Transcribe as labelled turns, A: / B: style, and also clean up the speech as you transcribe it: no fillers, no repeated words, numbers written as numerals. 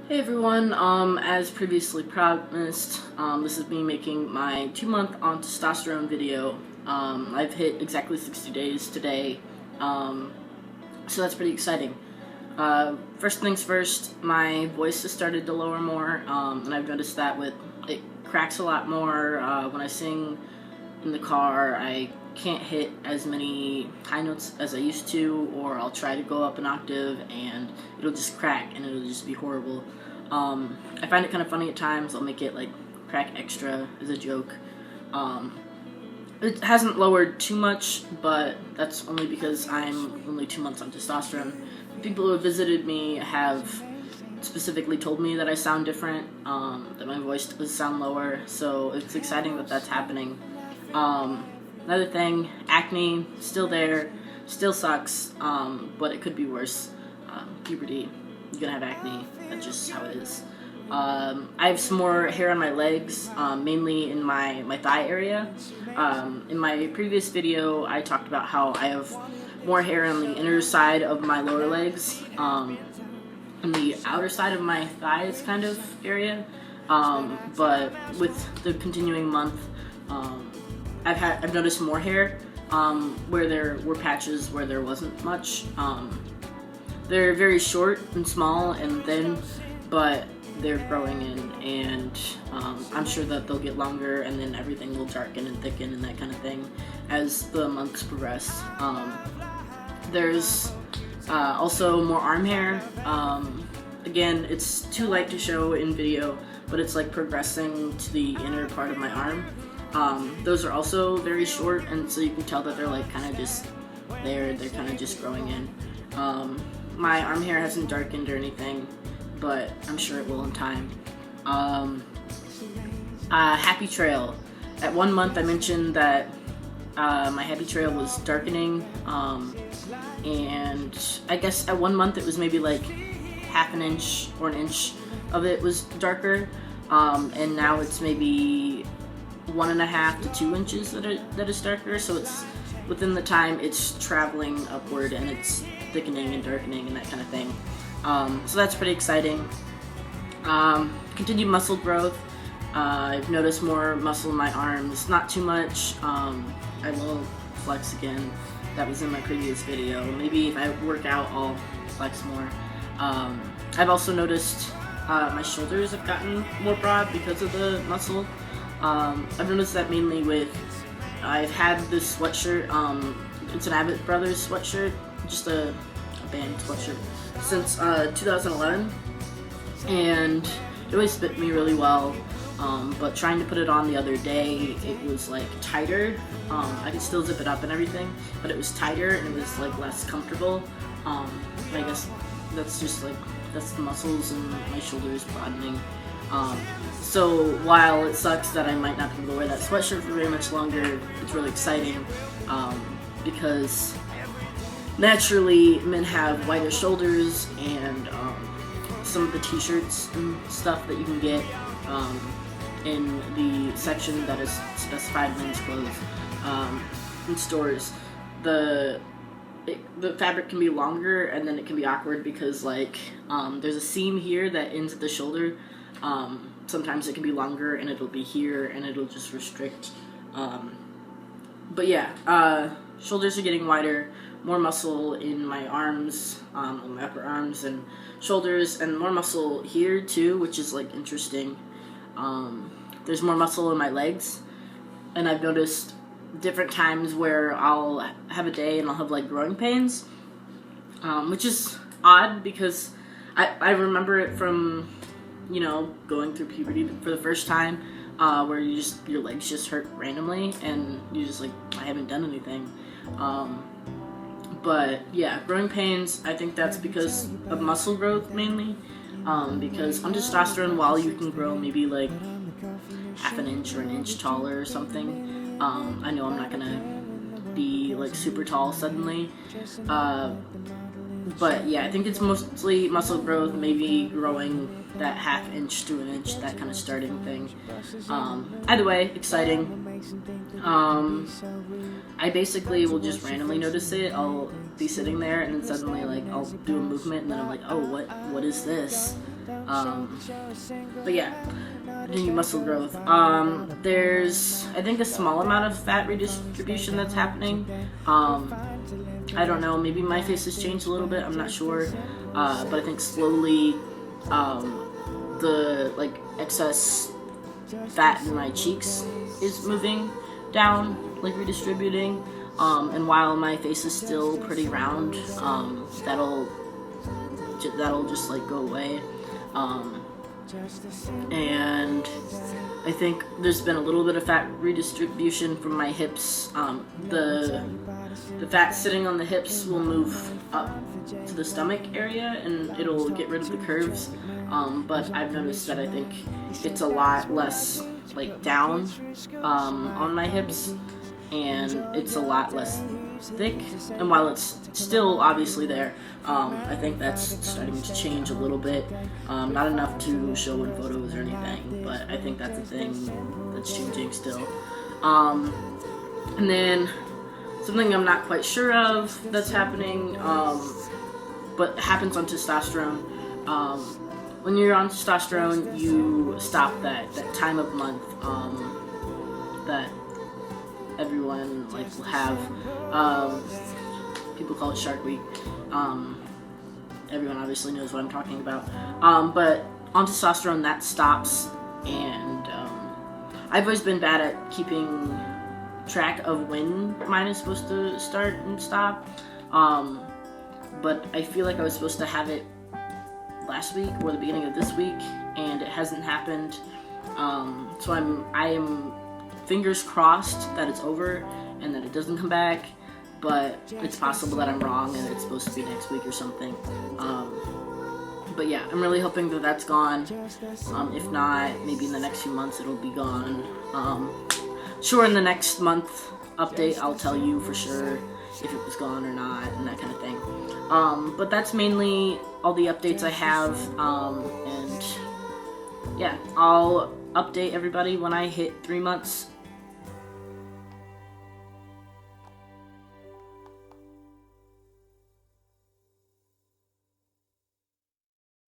A: Hey everyone, as previously promised, this is me making my 2-month on testosterone video. I've hit exactly 60 days today, so that's pretty exciting. First things first, my voice has started to lower more, and I've noticed that it cracks a lot more. When I sing in the car, I can't hit as many high notes as I used to, or I'll try to go up an octave and it'll just crack and it'll just be horrible. I find it kind of funny at times. I'll make it like crack extra as a joke. It hasn't lowered too much, but that's only because I'm only 2 months on testosterone. People who have visited me have specifically told me that I sound different, that my voice does sound lower, so it's exciting that that's happening. Another thing, acne, still there, still sucks, but it could be worse. Puberty, you're gonna have acne, that's just how it is. I have some more hair on my legs, mainly in my thigh area. In my previous video, I talked about how I have more hair on the inner side of my lower legs, on the outer side of my thighs kind of area, but with the continuing month, I've noticed more hair, where there were patches where there wasn't much. They're very short and small and thin, but they're growing in, and I'm sure that they'll get longer, and then everything will darken and thicken and that kind of thing as the months progress. There's also more arm hair. Again, it's too light to show in video, but it's like progressing to the inner part of my arm. Those are also very short, and so you can tell that they're like kind of just there, they're kind of just growing in. My arm hair hasn't darkened or anything, but I'm sure it will in time. Happy trail. At 1 month I mentioned that my happy trail was darkening, and I guess at 1 month it was maybe like half an inch or an inch of it was darker, and now it's maybe 1.5 to 2 inches that is darker, so it's within the time it's traveling upward and it's thickening and darkening and that kind of thing. So that's pretty exciting. Continued muscle growth. I've noticed more muscle in my arms, not too much. I will flex again. That was in my previous video. Maybe if I work out, I'll flex more. I've also noticed my shoulders have gotten more broad because of the muscle. I've noticed that mainly I've had this sweatshirt, it's an Abbott Brothers sweatshirt, just a band sweatshirt, since 2011, and it always fit me really well, but trying to put it on the other day, it was like tighter. I could still zip it up and everything, but it was tighter and it was like less comfortable. I guess that's just like, that's the muscles and my shoulders broadening. So while it sucks that I might not be able to wear that sweatshirt for very much longer, it's really exciting, because naturally men have wider shoulders, and some of the t-shirts and stuff that you can get in the section that is specified men's clothes in stores, the fabric can be longer, and then it can be awkward because like there's a seam here that ends at the shoulder. Sometimes it can be longer and it'll be here and it'll just restrict. But yeah, shoulders are getting wider, more muscle in my arms, on my upper arms and shoulders, and more muscle here too, which is like interesting. There's more muscle in my legs, and I've noticed different times where I'll have a day and I'll have like growing pains, which is odd because I remember it from, you know, going through puberty for the first time, where your legs just hurt randomly and you're just like, I haven't done anything. But yeah, growing pains, I think that's because of muscle growth mainly, because on testosterone, while you can grow maybe like half an inch or an inch taller or something, I know I'm not gonna be like super tall suddenly, but yeah, I think it's mostly muscle growth, maybe growing that half inch to an inch, that kind of starting thing. Either way, exciting. I basically will just randomly notice it. I'll be sitting there and then suddenly like I'll do a movement and then I'm like, oh, what is this? But yeah, continued muscle growth. There's, I think, a small amount of fat redistribution that's happening. I don't know, maybe my face has changed a little bit, I'm not sure. But I think slowly, the like excess fat in my cheeks is moving down, like redistributing. And while my face is still pretty round, that'll just like go away. And I think there's been a little bit of fat redistribution from my hips. The fat sitting on the hips will move up to the stomach area and it'll get rid of the curves. But I've noticed that I think it's a lot less like down on my hips, and it's a lot less thick. And while it's still obviously there, I think that's starting to change a little bit. Not enough to show in photos or anything, but I think that's a thing that's changing still. And then something I'm not quite sure of that's happening, but happens on testosterone. When you're on testosterone, you stop that time of month that everyone like will have. People call it Shark Week. Everyone obviously knows what I'm talking about. But on testosterone, that stops, and I've always been bad at keeping track of when mine is supposed to start and stop. But I feel like I was supposed to have it last week or the beginning of this week, and it hasn't happened. So I am fingers crossed that it's over and that it doesn't come back, but it's possible that I'm wrong and it's supposed to be next week or something. But yeah, I'm really hoping that that's gone. If not, maybe in the next few months it'll be gone. Sure, in the next month update I'll tell you for sure if it was gone or not and that kind of thing. But that's mainly all the updates I have, and yeah, I'll update everybody when I hit 3 months